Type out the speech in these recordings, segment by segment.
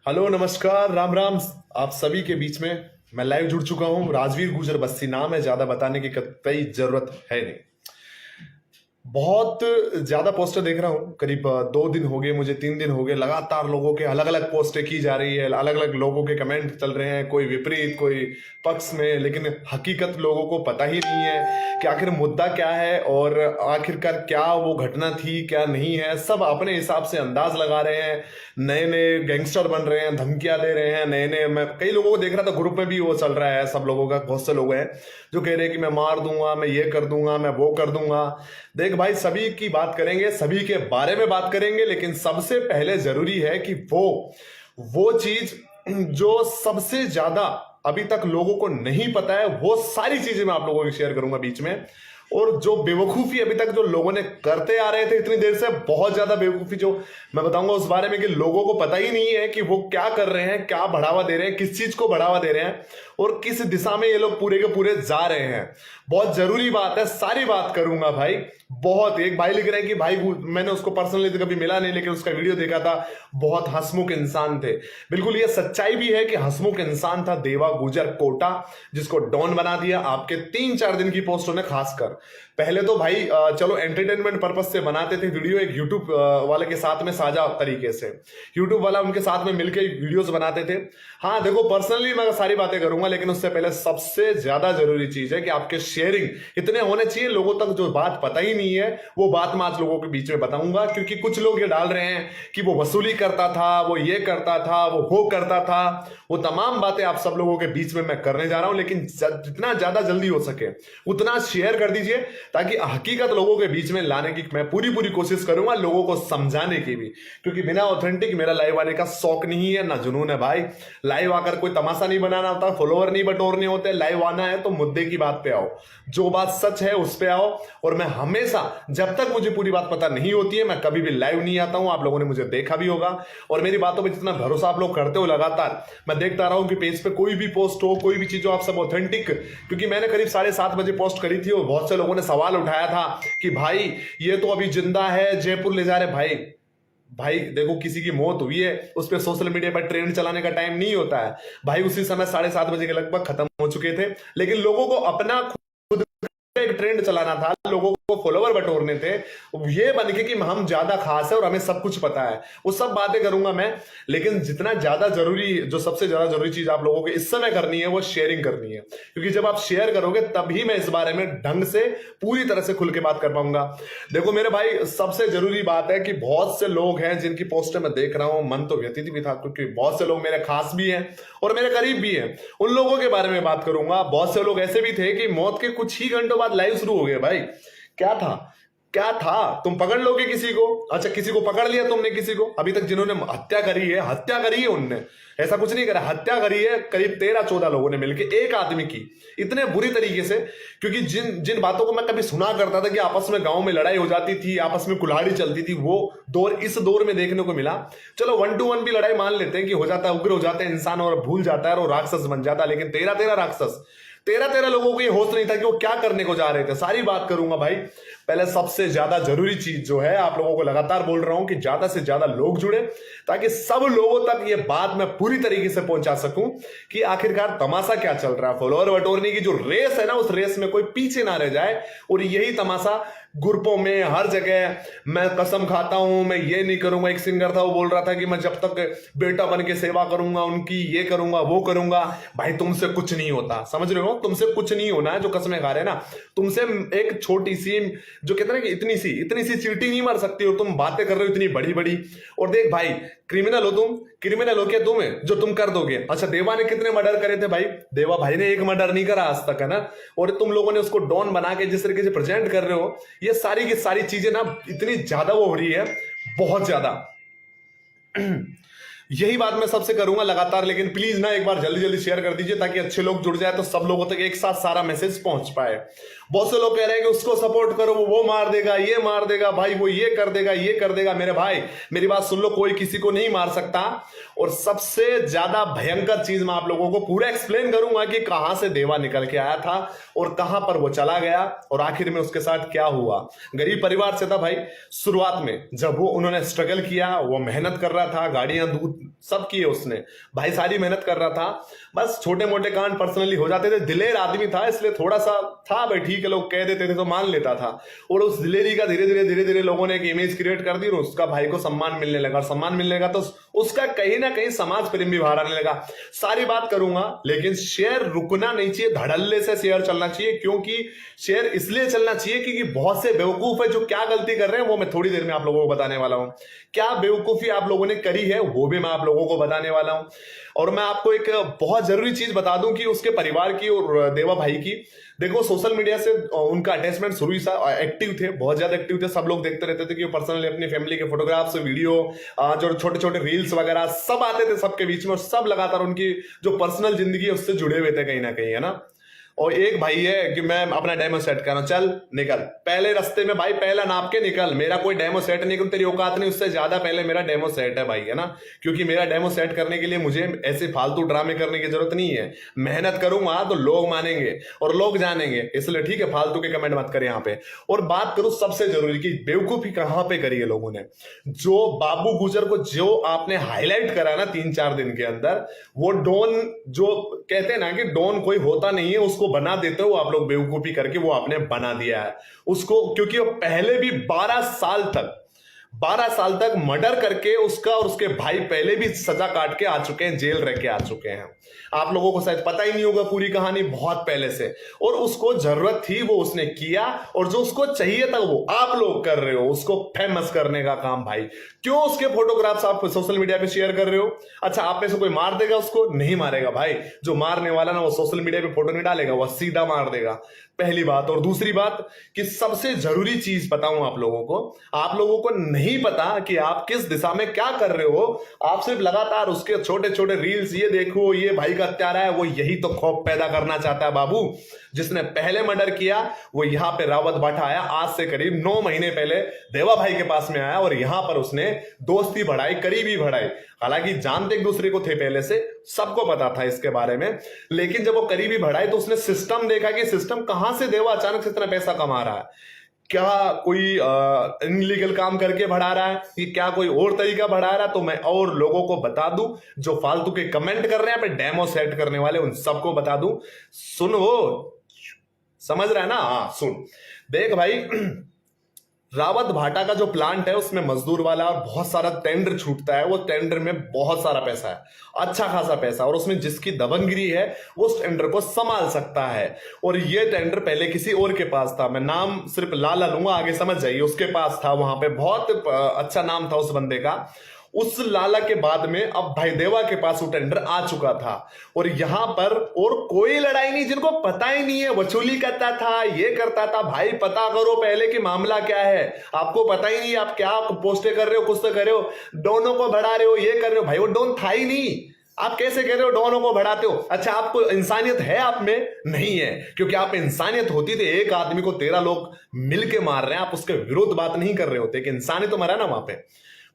Hello, नमस्कार, राम राम। आप सभी के बीच में मैं लाइव जुड़ चुका हूं। राजवीर गुजर बस्सी नाम है, ज्यादा बताने की कतई जरूरत है नहीं। बहुत ज्यादा पोस्टर देख रहा हूँ। करीब 2 दिन हो गए, मुझे 3 दिन हो गए, लगातार लोगों के अलग अलग पोस्टें की जा रही है, अलग अलग लोगों के कमेंट चल रहे हैं, कोई विपरीत कोई पक्ष में, लेकिन हकीकत लोगों को पता ही नहीं है कि आखिर मुद्दा क्या है और आखिरकार क्या वो घटना थी क्या नहीं है। सब अपने हिसाब से अंदाज लगा रहे हैं, नए नए गैंगस्टर बन रहे हैं, धमकियां दे रहे हैं, नए नए। मैं कई लोगों को देख रहा था, ग्रुप में भी वो चल रहा है, सब लोगों का, बहुत से लोग हैं जो कह रहे हैं कि मैं मार दूंगा, मैं ये कर दूंगा, मैं वो कर दूंगा। देख भाई, सभी की बात करेंगे, सभी के बारे में बात करेंगे, लेकिन सबसे पहले जरूरी है कि वो चीज जो सबसे ज्यादा अभी तक लोगों को नहीं पता है, वो सारी चीजें मैं आप लोगों को शेयर करूंगा बीच में। और जो बेवकूफी अभी तक जो लोगों ने करते आ रहे थे इतनी देर से, बहुत ज्यादा बेवकूफी जो मैं बताऊंगा उस बारे में, कि लोगों को पता ही नहीं है कि वो क्या कर रहे हैं, क्या बढ़ावा दे रहे हैं, किस चीज को बढ़ावा दे रहे हैं और किस दिशा में ये लोग पूरे के पूरे जा रहे हैं। बहुत जरूरी बात है, सारी बात करूंगा भाई। बहुत, एक भाई लिख रहे हैं कि भाई मैंने उसको पर्सनली तो कभी मिला नहीं, लेकिन उसका वीडियो देखा था, बहुत हंसमुख इंसान थे। बिल्कुल ये सच्चाई भी है कि हंसमुख इंसान था देवा गुजर कोटा, जिसको डॉन बना दिया आपके 3-4 दिन की पोस्टों ने। खासकर पहले तो भाई चलो एंटरटेनमेंट पर्पज से बनाते थे वीडियो, एक यूट्यूब वाले के साथ में साझा तरीके से, यूट्यूब वाला उनके साथ में मिलकर वीडियोस बनाते थे। हाँ देखो, पर्सनली मैं सारी बातें करूंगा, लेकिन उससे पहले सबसे ज्यादा जरूरी चीज है कि आपके शेयरिंग इतने होने चाहिए लोगों तक, जो बात पता ही नहीं है वो बात मैं आज लोगों के बीच में बताऊंगा। क्योंकि कुछ लोग ये डाल रहे हैं कि वो वसूली करता था, वो ये करता था, वो करता था, वो तमाम बातें आप सब लोगों के बीच में मैं करने जा रहा हूं। लेकिन जितना ज्यादा जल्दी हो सके उतना शेयर कर दीजिए, ताकि हकीकत लोगों के बीच में लाने की मैं पूरी पूरी कोशिश करूंगा, लोगों को समझाने की भी। क्योंकि बिना ऑथेंटिक मेरा लाइव आने का शौक नहीं है, ना जुनून है भाई। लाइव आकर कोई तमाशा नहीं बनाना होता, फॉलोवर नहीं बटोरने होते। लाइव आना है तो मुद्दे की बात पे आओ, जो बात सच है उस पे आओ। और मैं हमेशा, जब तक मुझे पूरी बात पता नहीं होती है, मैं कभी भी लाइव नहीं आता हूं। आप लोगों ने मुझे देखा भी होगा, और मेरी बातों पर जितना भरोसा आप लोग करते हो लगातार, मैं देखता रहा हूं कि पेज पे कोई भी पोस्ट हो, कोई भी चीज हो, आप सब ऑथेंटिक। क्योंकि मैंने करीब 7:30 बजे पोस्ट करी थी और बहुत से लोगों ने सवाल उठाया था कि भाई ये तो अभी जिंदा है, जयपुर ले जा रहे। भाई देखो, किसी की मौत हुई है, उस पर सोशल मीडिया पर ट्रेंड चलाने का टाइम नहीं होता है भाई। उसी समय 7:30 बजे के लगभग खत्म हो चुके थे, लेकिन लोगों को अपना एक ट्रेंड चलाना था, लोगों को फॉलोवर बटोरने थे, ये बन के कि हम ज्यादा खास है और हमें सब कुछ पता है। वो सब बातें करूंगा मैं, लेकिन जितना ज्यादा जरूरी, जो सबसे ज्यादा जरूरी चीज आप लोगों को इस समय करनी है वो शेयरिंग करनी है। क्योंकि जब आप शेयर करोगे तभी मैं इस बारे में ढंग से पूरी तरह से खुल के बात कर पाऊंगा। देखो मेरे भाई, सबसे जरूरी बात है कि बहुत से लोग हैं जिनकी पोस्टें मैं देख रहा हूं, मन तो व्यतीत भी था, क्योंकि बहुत से लोग मेरे खास भी हैं और मेरे करीब भी हैं। उन लोगों के बारे में बात करूंगा। बहुत से लोग ऐसे भी थे कि मौत के कुछ ही घंटों बाद लाइव शुरू हो गए। भाई क्या था, तुम पकड़ लोगे किसी को? अच्छा, किसी को पकड़ लिया तुमने, किसी को अभी तक जिन्होंने हत्या करी है उनने, ऐसा कुछ नहीं करा, हत्या करी है करीब 13-14 लोगों ने मिलकर, एक आदमी की, इतने बुरी तरीके से। क्योंकि जिन जिन बातों को मैं कभी सुना करता था कि आपस में गांव में लड़ाई हो जाती थी, आपस में कुल्हाड़ी चलती थी, वो दौर इस दौर में देखने को मिला। चलो 1 to 1 भी लड़ाई मान लेते हैं कि हो जाता है, उग्र हो जाता है इंसान और भूल जाता है और राक्षस बन जाता है, लेकिन 13 राक्षस, 13 लोगों को ये होश नहीं था कि वो क्या करने को जा रहे थे। सारी बात करूंगा भाई। पहले सबसे ज्यादा जरूरी चीज जो है, आप लोगों को लगातार बोल रहा हूं कि ज्यादा से ज्यादा लोग जुड़े, ताकि सब लोगों तक ये बात मैं पूरी तरीके से पहुंचा सकूं कि आखिरकार तमाशा क्या चल रहा है। फॉलोअर बटोरने की जो रेस है ना, उस रेस में कोई पीछे ना रह जाए। और यही तमाशा ग्रुपों में हर जगह, मैं कसम खाता हूं मैं ये नहीं करूंगा। एक सिंगर था, वो बोल रहा था कि मैं जब तक बेटा बन के सेवा करूंगा उनकी, ये करूंगा वो करूंगा। भाई तुमसे कुछ नहीं होता, समझ रहे हो? तुमसे कुछ नहीं होना है जो कसमें खा रहे हैं ना। तुमसे एक छोटी सी, जो कहते हैं ना कि इतनी सी चींटी नहीं मार सकती, और तुम बातें कर रहे हो इतनी बड़ी बड़ी। और देख भाई, क्रिमिनल हो तुम, क्रिमिनल हो क्या तुम जो तुम कर दोगे? अच्छा, देवा ने कितने मर्डर करे थे भाई? देवा भाई ने एक मर्डर नहीं करा आज तक, है ना। और तुम लोगों ने उसको डॉन बना के जिस तरीके से प्रेजेंट कर रहे हो, ये सारी की सारी चीजें ना इतनी ज्यादा वो हो रही है, बहुत ज्यादा। यही बात मैं सबसे करूंगा लगातार, लेकिन प्लीज ना एक बार जल्दी जल्दी शेयर कर दीजिए, ताकि अच्छे लोग जुड़ जाए, तो सब लोगों तक एक साथ सारा मैसेज पहुंच पाए। बहुत से लोग कह रहे हैं कि उसको सपोर्ट करो, वो मार देगा, ये मार देगा, भाई वो ये कर देगा, ये कर देगा। मेरे भाई मेरी बात सुन लो, कोई किसी को नहीं मार सकता। और सबसे ज्यादा भयंकर चीज मैं आप लोगों को पूरा एक्सप्लेन करूंगा कि कहां से देवा निकल के आया था और कहां पर वो चला गया और आखिर में उसके साथ क्या हुआ। गरीब परिवार से था भाई शुरुआत में, जब वो उन्होंने स्ट्रगल किया, वो मेहनत कर रहा था, गाड़ियां दूध सब किए उसने। भाई सारी मेहनत कर रहा था, बस छोटे मोटे कांड पर्सनली हो जाते थे। दिलेर आदमी था इसलिए थोड़ा सा था भाई, ठीक है, लोग कह देते थे तो मान लेता था। और उस दिलेरी का धीरे धीरे लोगों ने एक इमेज क्रिएट कर दी और उसका भाई को सम्मान मिलने लगा। और सम्मान मिलने लगा तो उसका कहीं ना कहीं समाज प्रेम भी बाहर आने लगा। सारी बात करूंगा, लेकिन शेयर रुकना नहीं चाहिए, धड़ल्ले से शेयर चलना चाहिए। क्योंकि शेयर इसलिए चलना चाहिए क्योंकि बहुत से बेवकूफ है जो क्या गलती कर रहे हैं वो मैं थोड़ी देर में आप लोगों को बताने वाला हूं। क्या बेवकूफी आप लोगों ने करी है वो भी मैं आप लोगों को बताने वाला हूं। और मैं आपको एक बहुत जरूरी चीज बता दूं कि उसके परिवार की और देवा भाई की। देखो, सोशल मीडिया से उनका अटैचमेंट शुरू ही एक्टिव थे, बहुत ज्यादा एक्टिव थे। सब लोग देखते रहते थे कि पर्सनली अपनी फैमिली के फोटोग्राफ्स, वीडियो, जो छोटे छोटे रील्स वगैरह सब आते थे सबके बीच में। और सब लगातार उनकी जो पर्सनल जिंदगी है उससे जुड़े हुए थे कहीं ना कहीं, है ना। और एक भाई है कि मैं अपना डेमो सेट कर रहा हूं, चल निकल पहले रास्ते में भाई, पहला नाप के निकल। मेरा कोई डेमो सेट नहीं करूं, तेरी औकात नहीं, उससे ज्यादा पहले मेरा डेमो सेट है भाई, है ना। क्योंकि मेरा डेमो सेट करने के लिए मुझे ऐसे फालतू ड्रामे करने की जरूरत नहीं है। मेहनत करूंगा तो लोग मानेंगे और लोग जानेंगे, इसलिए ठीक है, फालतू के कमेंट मत करे यहाँ पे। और बात करूं सबसे जरूरी की बेवकूफी कहां पे करी है लोगों ने। जो बाबू गुजर को जो आपने हाईलाइट करा ना 3-4 दिन के अंदर, वो डॉन, जो कहते हैं ना कि डॉन कोई होता नहीं है, उसको बना देते हो आप लोग बेवकूफी करके। वो आपने बना दिया है उसको, क्योंकि वो पहले भी 12 साल तक मर्डर करके उसका और उसके भाई पहले भी सजा काट के आ चुके हैं, जेल रह के आ चुके हैं। आप लोगों को शायद पता ही नहीं होगा पूरी कहानी, बहुत पहले से। और उसको जरूरत थी वो उसने किया, और जो उसको चाहिए था वो आप लोग कर रहे हो, उसको फेमस करने का काम। भाई क्यों उसके फोटोग्राफ्स आप सोशल मीडिया पे शेयर कर रहे हो? अच्छा, आप में से कोई मार देगा उसको? नहीं मारेगा भाई। जो मारने वाला ना वो सोशल मीडिया पे फोटो नहीं डालेगा, वो सीधा मार देगा, पहली बात। और दूसरी बात कि सबसे जरूरी चीज बताऊं आप लोगों को नहीं पता कि आप किस दिशा में क्या कर रहे हो। आप सिर्फ लगातार उसके छोटे छोटे रील्स, ये देखो ये भाई का हत्यारा है, वो यही तो खौफ पैदा करना चाहता है बाबू। जिसने पहले मर्डर किया वो यहां पे रावत भाटा आया, आज से करीब 9 महीने पहले देवा भाई के पास में आया, और यहां पर उसने दोस्ती बढ़ाई, करीबी बढ़ाई। हालांकि जानते एक दूसरे को थे पहले से, सबको पता था इसके बारे में, लेकिन जब वो करीबी बढ़ाई तो उसने सिस्टम देखा कि सिस्टम कहां से देवा अचानक से इतना पैसा कमा रहा है। क्या कोई इनलीगल काम करके बढ़ा रहा है कि क्या कोई और तरीका बढ़ा रहा है? तो मैं और लोगों को बता दूं, जो फालतू के कमेंट कर रहे हैं पे डेमो सेट करने वाले, उन सबको बता दूं। सुन, वो समझ रहा है ना? हाँ सुन, देख भाई, रावत भाटा का जो प्लांट है उसमें मजदूर वाला और बहुत सारा टेंडर छूटता है। वो टेंडर में बहुत सारा पैसा है, अच्छा खासा पैसा, और उसमें जिसकी दबंगगिरी है वो उस टेंडर को संभाल सकता है। और ये टेंडर पहले किसी और के पास था, मैं नाम सिर्फ लाला लूंगा, आगे समझ जाइए। उसके पास था, वहां पे बहुत अच्छा नाम था उस बंदे का। उस लाला के बाद में अब भाई देवा के पास वो टेंडर आ चुका था, और यहां पर और कोई लड़ाई नहीं। जिनको पता ही नहीं है, वसूली करता था, ये करता था। भाई पता करो पहले कि मामला क्या है। आपको पता ही नहीं, आप क्या पोस्टें कर रहे हो, कुछ तो कर रहे हो, डोनों को बढ़ा रहे हो, ये कर रहे हो। भाई वो डोन था ही नहीं, आप कैसे कह रहे हो डॉनों को बढ़ाते हो? अच्छा, आपको इंसानियत है आप में? नहीं है, क्योंकि आप इंसानियत होती थी एक आदमी को 13 लोग मिलके मार रहे हैं, आप उसके विरुद्ध बात नहीं कर रहे होते कि इंसानियत तो मरा ना वहां पे।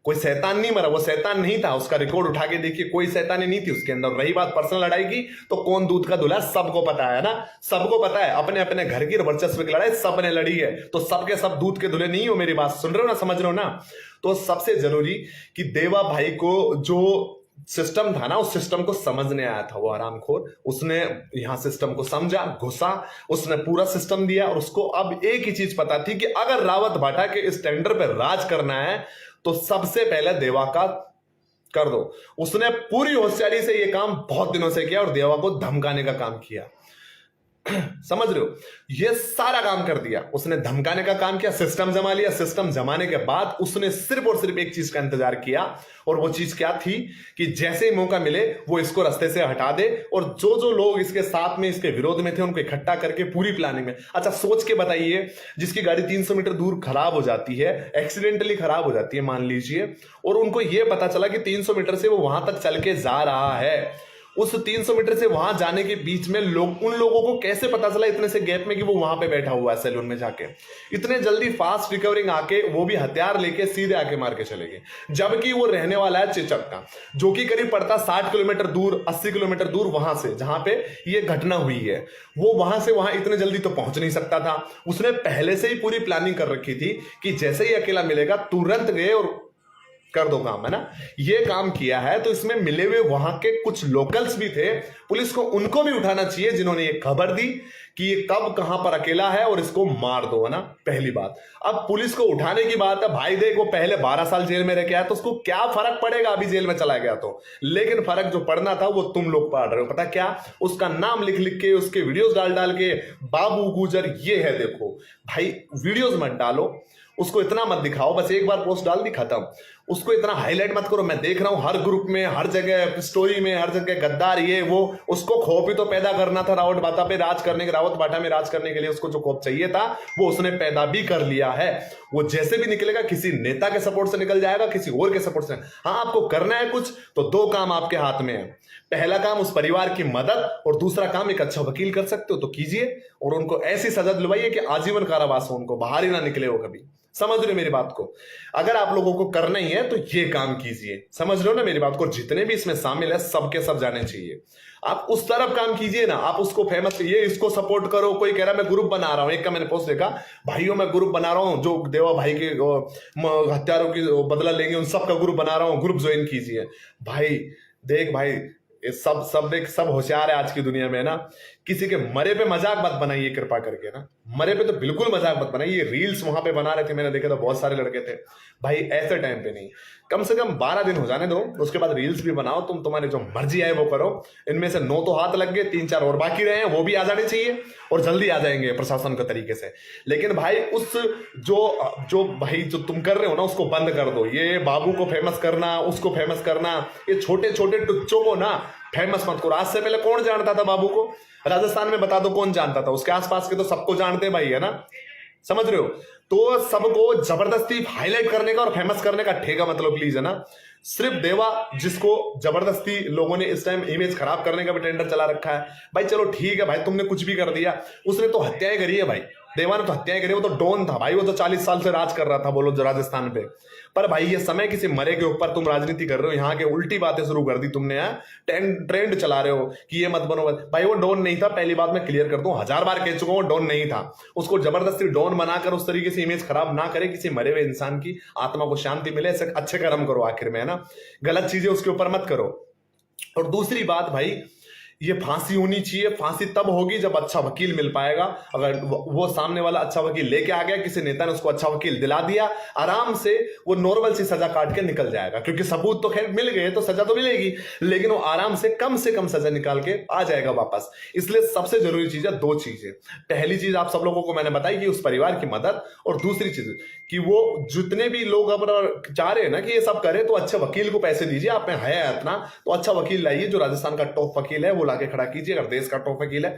कोई शैतान नहीं मरा, वो शैतान नहीं था, उसका रिकॉर्ड उठा के देखिए, कोई शैतानी नहीं थी उसके अंदर। रही बात पर्सनल लड़ाई की, तो कौन दूध का दूल्हा सबको पता है ना, सबको पता है। अपने अपने घर की वर्चस्व की लड़ाई सबने लड़ी है, तो सबके सब दूध के दूल्हे नहीं हो। मेरी बात सुन रहे हो ना, समझ रहे हो ना? तो सबसे जरूरी कि देवा भाई को जो सिस्टम था ना, उस सिस्टम को समझने आया था वो हरामखोर। उसने यहां सिस्टम को समझा, घुसा, उसने पूरा सिस्टम दिया। और उसको अब एक ही चीज पता थी कि अगर रावत भाटा के इस टेंडर पे राज करना है तो सबसे पहले देवा का कर दो। उसने पूरी होशियारी से ये काम बहुत दिनों से किया और देवा को धमकाने का काम किया। समझ रहे हो? ये सारा काम कर दिया उसने, धमकाने का काम किया, सिस्टम जमा लिया। सिस्टम जमाने के बाद उसने सिर्फ और सिर्फ एक चीज का इंतजार किया, और वो चीज क्या थी कि जैसे ही मौका मिले वो इसको रास्ते से हटा दे, और जो जो लोग इसके साथ में, इसके विरोध में थे, उनको इकट्ठा करके पूरी प्लानिंग में। अच्छा सोच के बताइए, जिसकी गाड़ी 300 मीटर दूर खराब हो जाती है, एक्सीडेंटली खराब हो जाती है मान लीजिए, और उनको ये पता चला कि 300 मीटर से वो वहां तक चल के जा रहा है, उस 300 मीटर से वहां जाने के बीच में उन लोगों को कैसे पता चला इतने से गैप में कि वो वहां पे बैठा हुआ है सैलून में जाके? इतने जल्दी फास्ट रिकवरिंग आके, वो भी हथियार लेके सीधे आके मार के चले गए। जबकि वो रहने वाला है चेचक का, जो कि करीब पड़ता 60 किलोमीटर दूर, 80 किलोमीटर दूर वहां से, जहां पे ये घटना हुई है। वो वहां से वहां इतने जल्दी तो पहुंच नहीं सकता था। उसने पहले से ही पूरी प्लानिंग कर रखी थी कि जैसे ही अकेला मिलेगा तुरंत गए और कर दो काम, है ना। ये काम किया है तो इसमें मिले हुए वहां के कुछ लोकल्स भी थे, पुलिस को उनको भी उठाना चाहिए जिन्होंने ये खबर दी कि ये कब कहां पर अकेला है और इसको मार दो, है ना, पहली बात। अब पुलिस को उठाने की बात है, भाई देख वो पहले 12 साल जेल में रह के आया तो उसको क्या फर्क पड़ेगा अभी जेल में चला गया तो, लेकिन फर्क जो पड़ना था वो तुम लोग पढ़ रहे हो। पता क्या, उसका नाम लिख लिख के, उसके वीडियोस डाल डाल के, बाबू गुजर ये है, देखो भाई वीडियोस मत डालो, उसको इतना मत दिखाओ, बस एक बार पोस्ट डाल दी खत्म, उसको इतना हाईलाइट मत करो। मैं देख रहा हूं हर ग्रुप में, हर जगह स्टोरी में, हर जगह गद्दार ये वो, उसको खौफ ही तो पैदा करना था रावत बाटा पे राज करने के, रावत बाटा में राज करने के लिए उसको जो खौफ चाहिए था वो उसने पैदा भी कर लिया है। वो जैसे भी निकलेगा किसी नेता के सपोर्ट से निकल जाएगा, किसी और के सपोर्ट से। हाँ, आपको करना है कुछ तो दो काम आपके हाथ में है, पहला काम उस परिवार की मदद और दूसरा काम एक अच्छा वकील कर सकते हो तो कीजिए और उनको ऐसी सजा दिलवाइए कि आजीवन कारावास हो, उनको बाहर ही ना निकले हो कभी। समझ रहे हो मेरी बात को? अगर आप लोगों को करना ही है तो ये काम कीजिए, समझ रहे हो ना मेरी बात को? जितने भी इसमें शामिल है सबके सब जाने चाहिए। आप उस तरफ काम कीजिए ना, आप उसको फेमस कीजिए, इसको सपोर्ट करो। कोई कह रहा मैं ग्रुप बना रहा हूं, एक का मैंने पोस्ट देखा, भाइयों मैं ग्रुप बना रहा हूं जो देवा भाई के हत्यारों की बदला लेंगे उन सब का ग्रुप बना रहा हूं, ग्रुप ज्वाइन कीजिए। भाई देख भाई, ये सब देख, सब होशियार है आज की दुनिया में ना, किसी के मरे पे मजाक मत बनाइए कृपा करके ना, मरे पे तो बिल्कुल मजाक मत बनाइए। रील्स वहां पे बना रहे थे, मैंने देखा था बहुत सारे लड़के थे भाई, ऐसे टाइम पे नहीं, कम से कम 12 दिन हो जाने दो, उसके बाद रील्स भी बनाओ, तुम तुम्हारे जो मर्जी आए वो करो। इनमें से 9 तो हाथ लग गए, 3-4 और बाकी रहे हैं, वो भी आ जाने चाहिए और जल्दी आ जाएंगे प्रशासन के तरीके से। लेकिन भाई उस जो भाई जो तुम कर रहे हो ना उसको बंद कर दो। ये बाबू को फेमस करना, उसको फेमस करना, ये छोटे छोटे टुच्चों को ना फेमस मत करो। आज से पहले कौन जानता था बाबू को? राजस्थान में बता दो कौन जानता था? उसके आसपास के तो सबको जानते हैं भाई, है ना, समझ रहे हो? तो सबको जबरदस्ती हाईलाइट करने का और फेमस करने का ठेका मतलब प्लीज, है ना। सिर्फ देवा जिसको जबरदस्ती लोगों ने इस टाइम इमेज खराब करने का भी टेंडर चला रखा है भाई, चलो ठीक है भाई, तुमने कुछ भी कर दिया, उसने तो हत्याएं करी है भाई, देवा ने तो हत्याएं करी, वो तो डॉन था भाई, वो तो 40 साल से राज कर रहा था बोलो जो राजस्थान पे। पर भाई ये समय किसी मरे के ऊपर तुम राजनीति कर रहे हो, यहाँ के उल्टी बातें शुरू कर दी तुमने, ट्रेंड चला रहे हो कि ये मत बनो भाई। वो डॉन नहीं था, पहली बात मैं क्लियर कर दूं, 1000 बार कह चुका हूं, डॉन नहीं था। उसको जबरदस्ती डॉन बनाकर उस तरीके से इमेज खराब ना करे, किसी मरे हुए इंसान की आत्मा को शांति मिले, ऐसे अच्छे कर्म करो आखिर में, है ना, गलत चीजें उसके ऊपर मत करो। और दूसरी बात भाई, ये फांसी होनी चाहिए, फांसी तब होगी जब अच्छा वकील मिल पाएगा। अगर वो सामने वाला अच्छा वकील लेके आ गया, किसी नेता ने उसको अच्छा वकील दिला दिया, आराम से वो नॉर्मल सी सजा काट के निकल जाएगा, क्योंकि सबूत तो खैर मिल गए तो सजा तो मिलेगी, लेकिन वो आराम से कम सजा निकाल के आ जाएगा वापस। इसलिए सबसे जरूरी चीज है 2 चीजें। पहली चीज आप सब लोगों को मैंने बताई कि उस परिवार की मदद, और दूसरी चीज कि वो जितने भी लोग अपना चाह रहे हैं ना कि ये सब करे, तो अच्छे वकील को पैसे दीजिए, आप में है इतना तो अच्छा वकील लाइए जो राजस्थान का टॉप वकील है, वो लाके खड़ा कीजिए। अगर देश का टॉप वकील है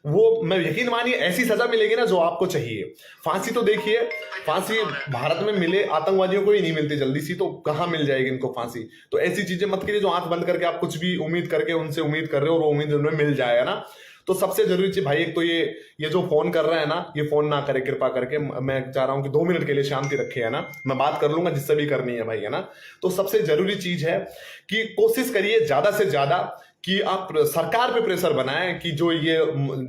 वो, मैं यकीन मानिए ऐसी सजा मिलेगी ना जो आपको चाहिए। फांसी तो देखिए, फांसी भारत में मिले आतंकवादियों को ही नहीं मिलती जल्दी सी, तो कहां मिल जाएगी इनको फांसी? तो ऐसी चीजें मत करिए जो आंख बंद करके आप कुछ भी उम्मीद करके उनसे उम्मीद कर रहे हो और वो उम्मीद उनमें मिल जाएगा ना। तो सबसे जरूरी चीज भाई, एक तो ये जो फोन कर रहा है ना, ये फोन ना करे कृपा करके। मैं चाह रहा हूं कि 2 मिनट के लिए शांति रखे, है ना, मैं बात कर लूंगा जिससे भी करनी है भाई, है ना। तो सबसे जरूरी चीज है कि कोशिश करिए ज्यादा से ज्यादा कि आप सरकार पे प्रेशर बनाएं कि जो ये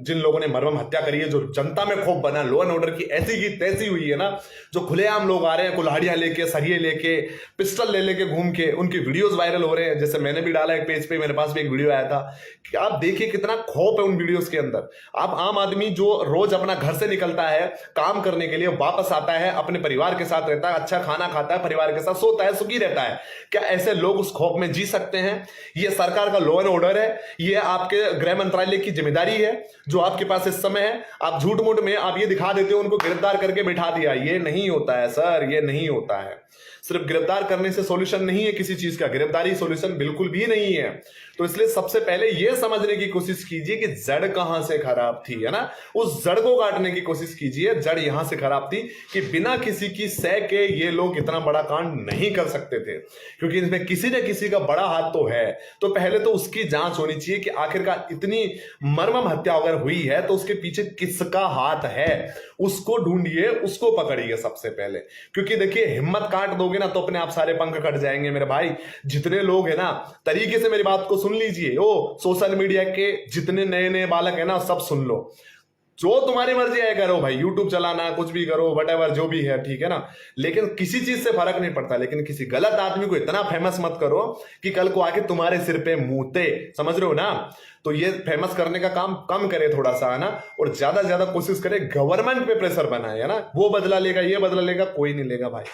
जिन लोगों ने मर्मम हत्या करी है, जो जनता में खौफ बना, लॉ एंड ऑर्डर की ऐसी की तैसी हुई है ना, जो खुलेआम लोग आ रहे हैं कुल्हाड़ियां लेके, सरिये लेके, पिस्टल ले लेके घूम के, उनकी वीडियोस वायरल हो रहे हैं। जैसे मैंने भी डाला एक पेज पे, मेरे पास भी एक वीडियो आया था कि आप देखिए कितना खौफ है उन वीडियोस के अंदर। आप आम आदमी जो रोज अपना घर से निकलता है काम करने के लिए, वापस आता है अपने परिवार के साथ रहता है, अच्छा खाना खाता है, परिवार के साथ सोता है, सुखी रहता है, क्या ऐसे लोग उस खौफ में जी सकते हैं? ये सरकार का लॉ एंड ऑर्डर है, ये आपके गृह मंत्रालय की जिम्मेदारी है जो आपके पास इस समय है। आप झूठ मूठ में आप ये दिखा देते हो उनको गिरफ्तार करके बिठा दिया, ये नहीं होता है सर, ये नहीं होता है। सिर्फ गिरफ्तार करने से सॉल्यूशन नहीं है किसी चीज का, गिरफ्तारी सॉल्यूशन बिल्कुल भी नहीं है। तो इसलिए सबसे पहले यह समझने की कोशिश कीजिए कि जड़ कहां से खराब थी, है ना, उस जड़ को काटने की कोशिश कीजिए। जड़ यहां से खराब थी कि बिना किसी की सह के ये लोग इतना बड़ा कांड नहीं कर सकते थे, क्योंकि इसमें किसी न किसी का बड़ा हाथ तो है। तो पहले तो उसकी जांच होनी चाहिए कि आखिरकार इतनी मर्मम हत्या अगर हुई है तो उसके पीछे किसका हाथ है, उसको ढूंढिए, उसको पकड़िए सबसे पहले। क्योंकि देखिए हिम्मत काट दोगे ना तो अपने आप सारे पंख कट जाएंगे मेरे भाई। जितने लोग हैं ना, तरीके से मेरी बात को सुन लीजिए, ओ सोशल मीडिया के जितने नए नए बालक है ना, सब सुन लो। जो तुम्हारी मर्जी है करो भाई, यूट्यूब चलाना, कुछ भी करो, वट जो भी है, ठीक है ना। लेकिन किसी चीज से फर्क नहीं पड़ता, लेकिन किसी गलत आदमी को इतना फेमस मत करो कि कल को आके तुम्हारे सिर पे मूते, समझ रहे हो ना। तो ये फेमस करने का काम कम करे थोड़ा सा, है ना। और ज्यादा से ज्यादा कोशिश करे गवर्नमेंट पे प्रेशर बनाए, है ना। वो बदला लेगा, ये बदला लेगा, कोई नहीं लेगा भाई।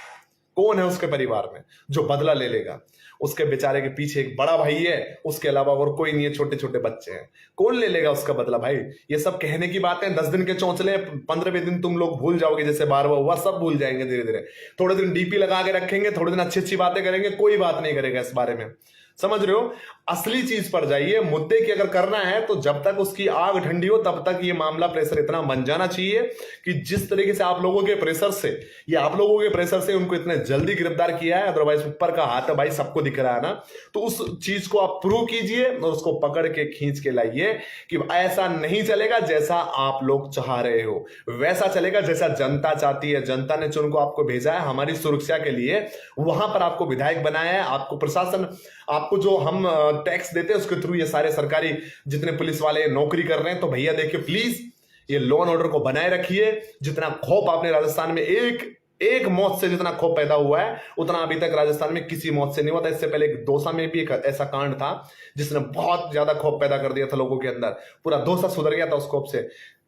कौन है उसके परिवार में जो बदला ले लेगा? उसके बेचारे के पीछे एक बड़ा भाई है, उसके अलावा और कोई नहीं है, छोटे छोटे बच्चे हैं। कौन ले लेगा उसका बदला भाई? ये सब कहने की बातें, 10 दिन के चौंचले, 15वें दिन तुम लोग भूल जाओगे, जैसे बार बार हुआ, सब भूल जाएंगे धीरे धीरे। थोड़े दिन डीपी लगा के रखेंगे, थोड़े दिन अच्छी अच्छी बातें करेंगे, कोई बात नहीं करेगा इस बारे में, समझ रहे हो। असली चीज पर जाइए, मुद्दे की अगर करना है तो जब तक उसकी आग ठंडी हो तब तक ये मामला प्रेशर इतना बन जाना चाहिए कि जिस तरीके से आप लोगों के प्रेशर से, या आप लोगों के प्रेशर से उनको इतने जल्दी गिरफ्तार किया है, अदरवाइज ऊपर का हाथ है भाई, सबको दिख रहा है ना। तो उस चीज को आप प्रूव कीजिए और उसको पकड़ के खींच के लाइए कि ऐसा नहीं चलेगा जैसा आप लोग चाह रहे हो, वैसा चलेगा जैसा जनता चाहती है। जनता ने चुन को आपको भेजा है हमारी सुरक्षा के लिए, वहां पर आपको विधायक बनाया है, आपको प्रशासन, आपको जो हम टैक्स देते हैं उसके थ्रू ये सारे सरकारी जितने पुलिस वाले नौकरी कर रहे हैं। तो भैया देखिए प्लीज ये लॉ एंड ऑर्डर को बनाए रखिए। जितना खौफ आपने राजस्थान में एक मौत से जितना खौफ पैदा हुआ है, उतना अभी तक राजस्थान में किसी मौत से नहीं हुआ था। इससे पहले एक दौसा में भी एक ऐसा कांड था जिसने बहुत ज्यादा खौफ पैदा कर दिया था लोगों के अंदर, पूरा दौसा सुधर गया था उस खौफ से।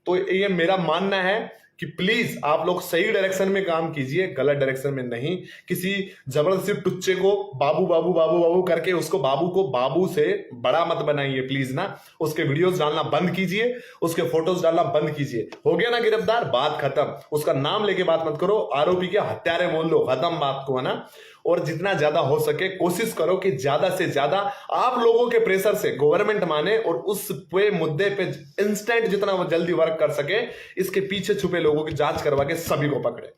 तो ये मेरा मानना है कि प्लीज आप लोग सही डायरेक्शन में काम कीजिए, गलत डायरेक्शन में नहीं। किसी जबरदस्ती टुच्चे को बाबू बाबू बाबू बाबू करके उसको बाबू को बाबू से बड़ा मत बनाइए प्लीज ना। उसके वीडियोस डालना बंद कीजिए, उसके फोटोज डालना बंद कीजिए। हो गया ना गिरफ्तार, बात खत्म। उसका नाम लेके बात मत करो, आरोपी के हत्यारे बोल दो, खत्म बात को, है ना। और जितना ज्यादा हो सके कोशिश करो कि ज्यादा से ज्यादा आप लोगों के प्रेशर से गवर्नमेंट माने और उस पे मुद्दे पे इंस्टेंट जितना वो जल्दी वर्क कर सके, इसके पीछे छुपे लोगों की जांच करवा के सभी को पकड़े।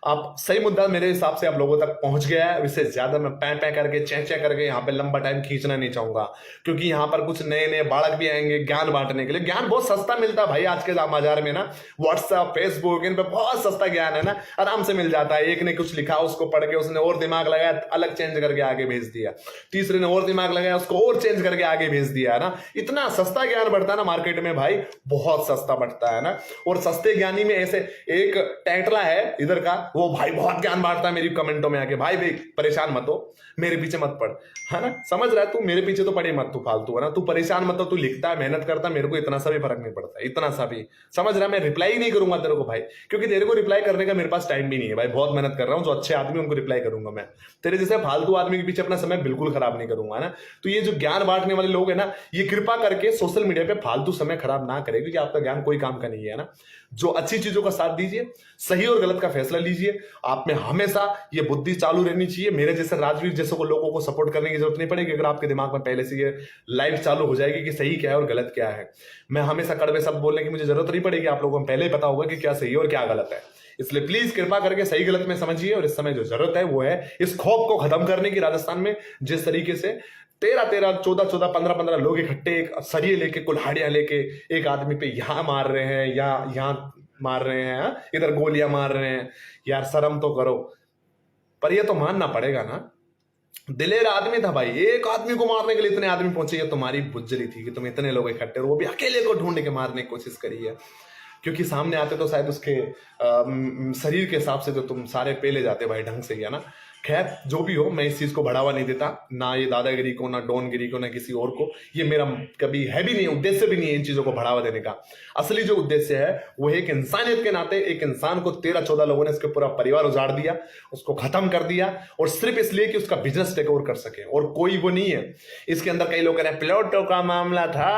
आप सही मुद्दा मेरे हिसाब से आप लोगों तक पहुंच गया है। इससे ज्यादा मैं पै करके चै करके यहाँ पे लंबा टाइम खींचना नहीं चाहूंगा, क्योंकि यहाँ पर कुछ नए नए बालक भी आएंगे ज्ञान बांटने के लिए। ज्ञान बहुत सस्ता मिलता है भाई आज के बाजार में ना, व्हाट्सएप फेसबुक इन पे बहुत सस्ता ज्ञान है ना, आराम से मिल जाता है। एक ने कुछ लिखा, उसको पढ़ के उसने और दिमाग लगाया, अलग चेंज करके आगे भेज दिया। तीसरे ने और दिमाग लगाया, उसको और चेंज करके आगे भेज दिया, है ना। इतना सस्ता ज्ञान बढ़ता है ना मार्केट में भाई, बहुत सस्ता बढ़ता है ना। और सस्ते ज्ञानी में ऐसे एक टैंटला है इधर का, वो भाई बहुत ज्ञान बांटता है मेरी कमेंटों में आके, भाई परेशान मत हो, मेरे पीछे मत पड़, है ना। समझ रहा है तू, मेरे पीछे तो पड़े मत तू फालतू, है ना। तू परेशान मत हो, तू लिखता है, मेहनत करता है, मेरे को इतना सा भी फर्क नहीं पड़ता, इतना सा भी, समझ रहा है। मैं रिप्लाई नहीं करूंगा तेरे को भाई, क्योंकि तेरे को रिप्लाई करने का मेरे पास टाइम भी नहीं है भाई। बहुत मेहनत कर रहा हूं, जो अच्छे आदमी उनको रिप्लाई करूंगा मैं, तेरे जैसे फालतू आदमी के पीछे अपना समय बिल्कुल खराब नहीं करूंगा, है ना। तो ये जो ज्ञान बांटने वाले लोग है ना, ये कृपा करके सोशल मीडिया पे फालतू समय खराब ना करें, क्योंकि आपका ज्ञान कोई काम का नहीं है ना। जो अच्छी चीजों का साथ दीजिए, सही और गलत का फैसला लीजिए। आप में हमेशा ये बुद्धि चालू रहनी चाहिए। मेरे जैसे राजवीर जैसे को लोगों को सपोर्ट करने की जरूरत नहीं पड़ेगी अगर आपके दिमाग में पहले से ये लाइफ चालू हो जाएगी कि सही क्या है और गलत क्या है। मैं हमेशा कड़वे शब्द बोलने की मुझे जरूरत नहीं पड़ेगी, आप लोगों को पहले ही पता होगा कि क्या सही और क्या गलत है। इसलिए प्लीज कृपा करके सही गलत में समझिए, और इस समय जो जरूरत है वो है इस खौफ को खत्म करने की। राजस्थान में जिस तरीके से 13-13, 14-14, 15-15 लोग इकट्ठे एक सरिये लेके, कुल्हाड़ियां लेके एक आदमी पे यहां मार रहे हैं या यहां मार रहे हैं, इधर गोलियां मार रहे हैं, यार शर्म तो करो। पर ये तो मानना पड़ेगा ना, दिलेर आदमी था भाई, एक आदमी को मारने के लिए इतने आदमी पहुंचे। ये तुम्हारी बुज्जली थी कि तुम इतने लोग इकट्ठे, वो भी अकेले को ढूंढ के मारने की कोशिश करी है। क्योंकि सामने आते तो शायद उसके शरीर के हिसाब से तो तुम सारे पेले जाते भाई ढंग से ही, है ना। खैर जो भी हो, मैं इस चीज को बढ़ावा नहीं देता, ना ये दादागिरी को, ना डॉनगिरी को, ना किसी और को। ये मेरा कभी है भी नहीं, उद्देश्य भी नहीं है इन चीजों को बढ़ावा देने का। असली जो उद्देश्य है वो है एक इंसानियत के नाते, एक इंसान को 13-14 लोगों ने इसके पूरा परिवार उजाड़ दिया, उसको खत्म कर दिया, और सिर्फ इसलिए कि उसका बिजनेस टेक ओवर कर सके, और कोई वो नहीं है। इसके अंदर कई लोग कह रहे हैं प्लॉटों का मामला था,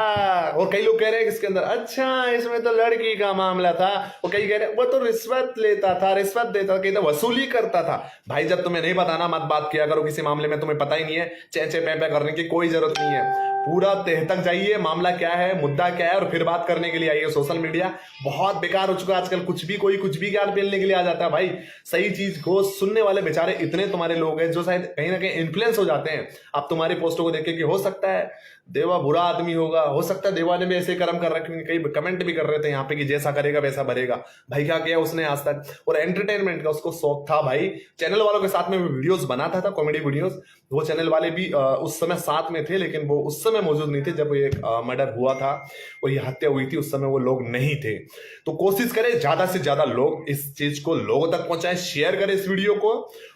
और कई लोग कह रहे हैं इसके अंदर अच्छा इसमें तो लड़की का मामला था, और कई कह रहे हैं वो तो रिश्वत लेता था, रिश्वत देता, कहीं तो वसूली करता था। भाई जब तुम्हें बताना मत बात किया करो किसी मामले में, तुम्हें पता ही नहीं है, चे पे करने की कोई जरूरत नहीं है। पूरा तह तक जाइए, मामला क्या है, मुद्दा क्या है, और फिर बात करने के लिए आइए। सोशल मीडिया बहुत बेकार हो चुका है आजकल, कोई कुछ भी ज्ञान पेलने के लिए आ जाता है भाई। सही चीज को सुनने वाले बेचारे इतने तुम्हारे लोग हैं जो शायद कहीं ना कहीं इन्फ्लुएंस हो जाते हैं आप तुम्हारी पोस्टों को देख के कि हो सकता है देवा बुरा आदमी होगा, हो सकता है देवा ने भी ऐसे कर्म कर रखे। कई कमेंट भी कर रहे थे यहाँ पे कि जैसा करेगा वैसा भरेगा। भाई क्या किया उसने आज तक, और एंटरटेनमेंट का उसको शौक था भाई, चैनल वालों के साथ में में वीडियोस बनाता था, कॉमेडी वीडियोस। वो चैनल वाले भी उस समय साथ में थे, लेकिन वो उस समय मौजूद नहीं थे जब ये मर्डर हुआ था और ये हत्या हुई थी। उस समय वो लोग नहीं थे। तो कोशिश करें ज्यादा से ज्यादा लोग इस चीज को लोगों तक पहुंचाएं, शेयर करें इस वीडियो को।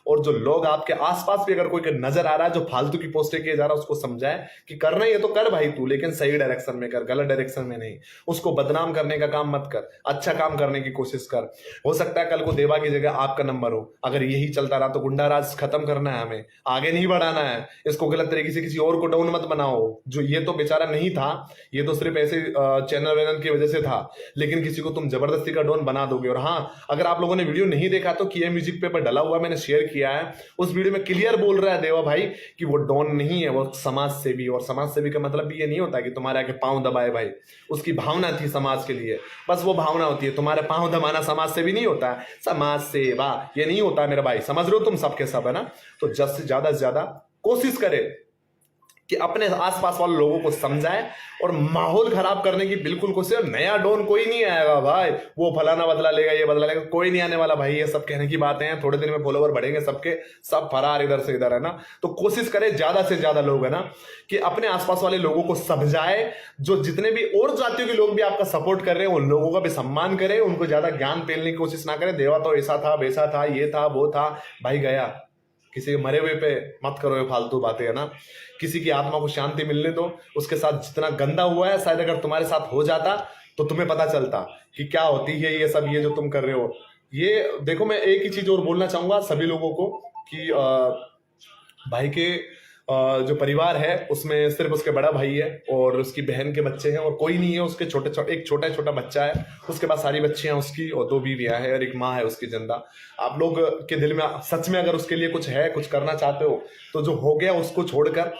और जो लोग आपके आसपास भी अगर कोई नजर आ रहा है जो फालतू की पोस्टें किए जा रहा है, उसको समझाएं कि करना ही है तो कर भाई तू, लेकिन सही डायरेक्शन में कर, गलत डायरेक्शन में नहीं। उसको बदनाम करने का काम मत कर, अच्छा काम करने की कोशिश कर। हो सकता है कल को देवा की जगह आपका नंबर हो। अगर यही चलता रहा तो गुंडा राज खत्म करना है, हमें आगे नहीं बढ़ाना है। इसको गलत तरीके से किसी और को डाउन मत बनाओ। जो ये तो बेचारा नहीं था, ये तो सिर्फ ऐसे चैनल वैनल की वजह से था, लेकिन किसी को तुम जबरदस्ती का डॉन बना दोगे। और हाँ, अगर आप लोगों ने वीडियो नहीं देखा तो किया म्यूजिक पे डला हुआ, मैंने शेयर किया है। उस वीडियो में क्लियर बोल रहा है देवा भाई कि वो डॉन नहीं है, वो समाज सेवी। और समाज सेवी का मतलब भी ये नहीं होता कि तुम्हारे आके पांव दबाए भाई। उसकी भावना थी समाज के लिए, बस वो भावना होती है। तुम्हारे पांव दबाना समाज सेवी नहीं होता है। समाज सेवा ये नहीं होता है मेरा भाई, समझ रहे हो तुम सबके सब, है ना। तो से ज्यादा कोशिश करें कि अपने आसपास वाले लोगों को समझाएं और माहौल खराब करने की बिल्कुल कोशिश। नया डॉन कोई नहीं आएगा भाई, वो फलाना बदला लेगा, ये बदला लेगा, कोई नहीं आने वाला भाई। ये सब कहने की बातें हैं, थोड़े दिन में फॉलोवर बढ़ेंगे सबके सब फरार इधर से इधर, है ना। तो कोशिश करें ज्यादा से ज्यादा लोग, है ना, कि अपने आसपास वाले लोगों को समझाए। जो जितने भी और जातियों के लोग भी आपका सपोर्ट कर रहे हैं उन लोगों का भी सम्मान करें, उनको ज्यादा ज्ञान पेलने की कोशिश ना करें। देवा तो ऐसा था, वैसा था, ये था, वो था, भाई गया। किसी के मरे हुए पे मत करो ये फालतू बातें, है ना। किसी की आत्मा को शांति मिलने दो। उसके साथ जितना गंदा हुआ है, शायद अगर तुम्हारे साथ हो जाता तो तुम्हें पता चलता कि क्या होती है ये सब, ये जो तुम कर रहे हो। ये देखो, मैं एक ही चीज और बोलना चाहूंगा सभी लोगों को कि भाई के जो परिवार है उसमें सिर्फ उसके बड़ा भाई है और उसकी बहन के बच्चे हैं और कोई नहीं है। उसके एक छोटा बच्चा है, उसके पास सारी बच्चियां उसकी और 2 बीवियां है और एक माँ है उसकी जिंदा। आप लोग के दिल में सच में अगर उसके लिए कुछ है, कुछ करना चाहते हो, तो जो हो गया उसको छोड़कर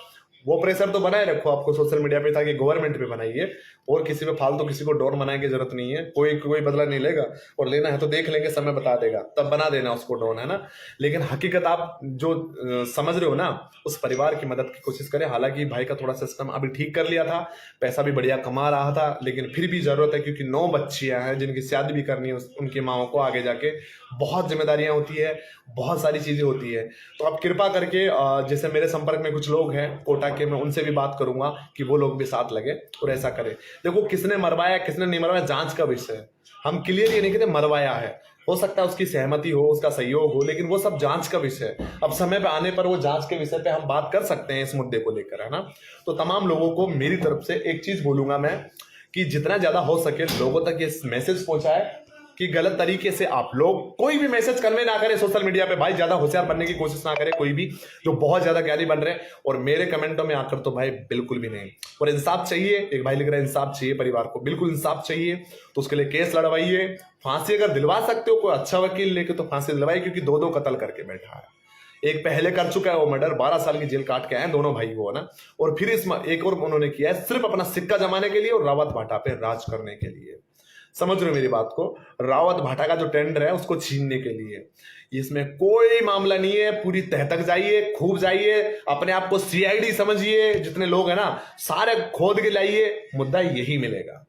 वो प्रेशर तो बनाए रखो आपको सोशल मीडिया पे, ताकि गवर्नमेंट पे बनाइए। और किसी पे फालतू किसी को डॉन बनाने की जरूरत नहीं है। कोई बदला नहीं लेगा, और लेना है तो देख लेंगे, समय बता देगा, तब बना देना उसको डॉन, है ना। लेकिन हकीकत आप जो समझ रहे हो ना, उस परिवार की मदद की कोशिश करें। हालांकि भाई का थोड़ा सिस्टम अभी ठीक कर लिया था, पैसा भी बढ़िया कमा रहा था, लेकिन फिर भी जरूरत है, क्योंकि 9 बच्चियां हैं जिनकी शादी भी करनी है उनकी माओ को। आगे जाके बहुत जिम्मेदारियां होती है, बहुत सारी चीजें होती है। तो आप कृपा करके, जैसे मेरे संपर्क में कुछ लोग हैं कोटा के, मैं उनसे भी बात करूंगा कि वो लोग भी साथ लगे और ऐसा करें। देखो, किसने मरवाया किसने नहीं मरवाया जांच का विषय है। हम क्लियर ये नहीं कहते मरवाया है, हो सकता है उसकी सहमति हो, उसका सहयोग हो, लेकिन वो सब जांच का विषय है। अब समय पे आने पर वो जांच के विषय पे हम बात कर सकते हैं इस मुद्दे को लेकर, है ना। तो तमाम लोगों को मेरी तरफ से एक चीज बोलूंगा मैं, कि जितना ज्यादा हो सके लोगों तक ये मैसेज पहुंचाए कि गलत तरीके से आप लोग कोई भी मैसेज कन्वे ना करें सोशल मीडिया पे। भाई ज्यादा होशियार बनने की कोशिश ना करें कोई भी जो बहुत ज्यादा ज्ञानी बन रहे हैं। और मेरे कमेंटों में आकर तो भाई बिल्कुल भी नहीं। और इंसाफ चाहिए, एक भाई लिख रहा है इंसाफ चाहिए परिवार को, बिल्कुल इंसाफ चाहिए। तो उसके लिए केस लड़वाइए, फांसी अगर दिलवा सकते हो, कोई अच्छा वकील लेके तो फांसी दिलवाइए, क्योंकि 2 कत्ल करके बैठा है। एक पहले कर चुका है वो मर्डर, 12 साल की जेल काट के आए दोनों भाई वो, है ना। और फिर एक और उन्होंने किया है सिर्फ अपना सिक्का जमाने के लिए और रावत भाटा पे राज करने के लिए। समझ रहे हो मेरी बात को। रावत भाटा का जो टेंडर है उसको छीनने के लिए। इसमें कोई मामला नहीं है, पूरी तह तक जाइए, खूब जाइए, अपने आप को सीआईडी समझिए। जितने लोग हैं ना सारे खोद के लाइए, मुद्दा यही मिलेगा।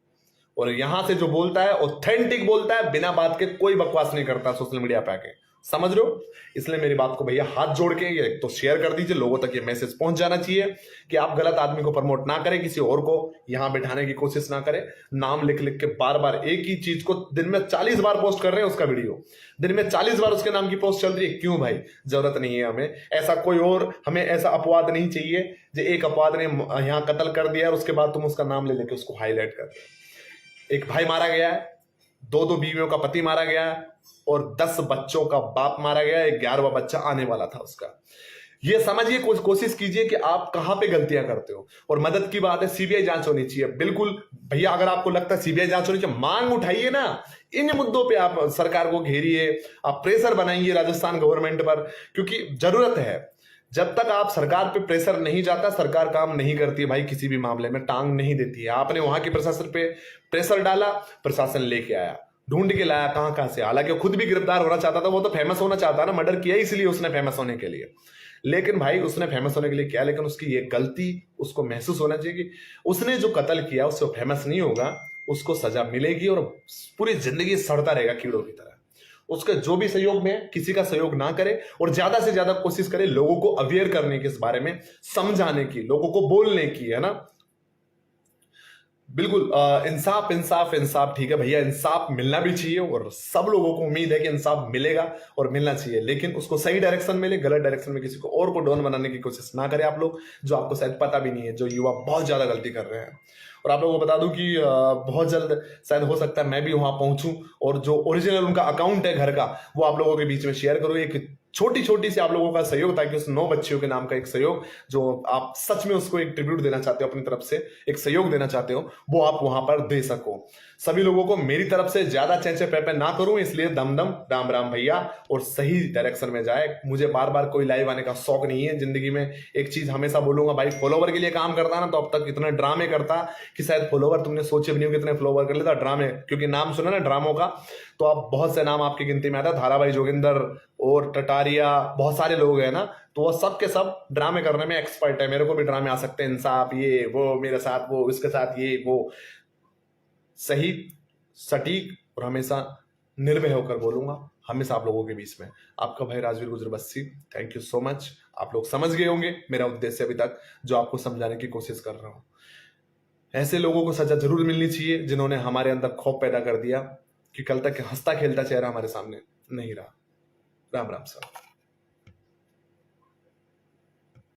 और यहां से जो बोलता है ऑथेंटिक बोलता है, बिना बात के कोई बकवास नहीं करता सोशल मीडिया पे आके, समझ रहे हो। इसलिए मेरी बात को भैया हाथ जोड़ के ये तो शेयर कर दीजिए, लोगों तक ये मैसेज पहुंच जाना चाहिए कि आप गलत आदमी को प्रमोट ना करें, किसी और को यहां बिठाने की कोशिश ना करें। नाम लिख लिख के बार बार एक ही चीज को दिन में 40 बार पोस्ट कर रहे हैं, उसका वीडियो दिन में 40 बार उसके नाम की पोस्ट चल रही है। क्यों भाई, जरूरत नहीं है हमें ऐसा कोई और, हमें ऐसा अपवाद नहीं चाहिए जो एक अपवाद ने यहां कत्ल कर दिया और उसके बाद तुम उसका नाम ले लेके उसको हाईलाइट कर दो। एक भाई मारा गया है, 2 बीवियों का पति मारा गया है और 10 बच्चों का बाप मारा गया, 11वां बच्चा आने वाला था उसका। ये समझिए, कोशिश कीजिए कि आप कहां पे गलतियां करते हो। और मदद की बात है, सीबीआई जांच होनी चाहिए। बिल्कुल भैया, अगर आपको लगता है सीबीआई जांच होनी चाहिए, मांग उठाइए ना। इन मुद्दों पे आप सरकार को घेरिए, आप प्रेशर बनाइए राजस्थान गवर्नमेंट पर, क्योंकि जरूरत है। जब तक आप सरकार पे प्रेशर नहीं जाता, सरकार काम नहीं करती है भाई, किसी भी मामले में टांग नहीं देती है। आपने वहां के प्रशासन पे प्रेशर डाला, प्रशासन लेके आया, ढूंढ के लाया कहां से। हालांकि खुद भी गिरफ्तार होना चाहता था, वो तो फेमस होना चाहता ना, मर्डर किया इसलिए उसने फेमस होने के लिए। लेकिन भाई उसने फेमस होने के लिए किया, लेकिन उसकी ये गलती उसको महसूस होना चाहिए कि उसने जो कत्ल किया उससे फेमस नहीं होगा, उसको सजा मिलेगी और पूरी जिंदगी सड़ता रहेगा कीड़ों की तरह। उसका जो भी सहयोग में है, किसी का सहयोग ना करे और ज्यादा से ज्यादा कोशिश करे लोगों को अवेयर करने की, इस बारे में समझाने की, लोगों को बोलने की, है ना। बिल्कुल इंसाफ इंसाफ इंसाफ, ठीक है भैया, इंसाफ मिलना भी चाहिए और सब लोगों को उम्मीद है कि इंसाफ मिलेगा और मिलना चाहिए, लेकिन उसको सही डायरेक्शन में ले, गलत डायरेक्शन में किसी को और को डॉन बनाने की कोशिश ना करें आप लोग, जो आपको शायद पता भी नहीं है, जो युवा बहुत ज्यादा गलती कर रहे हैं। और आप लोगों को बता दूं कि बहुत जल्द शायद हो सकता है मैं भी वहां पहुंचूं और जो ओरिजिनल उनका अकाउंट है घर का, वो आप लोगों के बीच में शेयर करूं। एक छोटी छोटी सी आप लोगों का सहयोग, ताकि उस 9 बच्चियों के नाम का एक सहयोग, जो आप सच में उसको एक ट्रिब्यूट देना चाहते हो, अपनी तरफ से एक सहयोग देना चाहते हो, वो आप वहां पर दे सको। सभी लोगों को मेरी तरफ से ज्यादा चेंचे पे ना करूं, इसलिए दम दम राम राम भैया, और सही डायरेक्शन में जाए। मुझे बार बार कोई लाइव आने का शौक नहीं है जिंदगी में। एक चीज हमेशा बोलूंगा भाई, फॉलोवर के लिए काम करता ना तो अब तक इतने ड्रामे करता कि शायद फॉलोवर तुमने सोचे भी नहीं हो कितने फॉलोवर कर लेता। ड्रामे, क्योंकि नाम सुना ना ड्रामों का, तो आप बहुत से नाम आपकी गिनती में आता, धाराभाई जोगिंदर और टटारिया, बहुत सारे लोग हैं ना, तो वो सब के सब ड्रामे करने में एक्सपर्ट है। मेरे को भी ड्रामे आ सकते हैं, इंसाफ ये वो, मेरे साथ वो, इसके साथ ये वो। सही, सटीक और हमेशा निर्भय होकर बोलूंगा, हमेशा आप लोगों के बीच में। आपका भाई राजवीर गुजर Bassi, thank you so much. आप लोग समझ गए होंगे मेरा उद्देश्य अभी तक, जो आपको समझाने की कोशिश कर रहा हूं। ऐसे लोगों को सजा जरूर मिलनी चाहिए जिन्होंने हमारे अंदर खौफ पैदा कर दिया कि कल तक हंसता खेलता चेहरा हमारे सामने नहीं रहा। राम राम सर।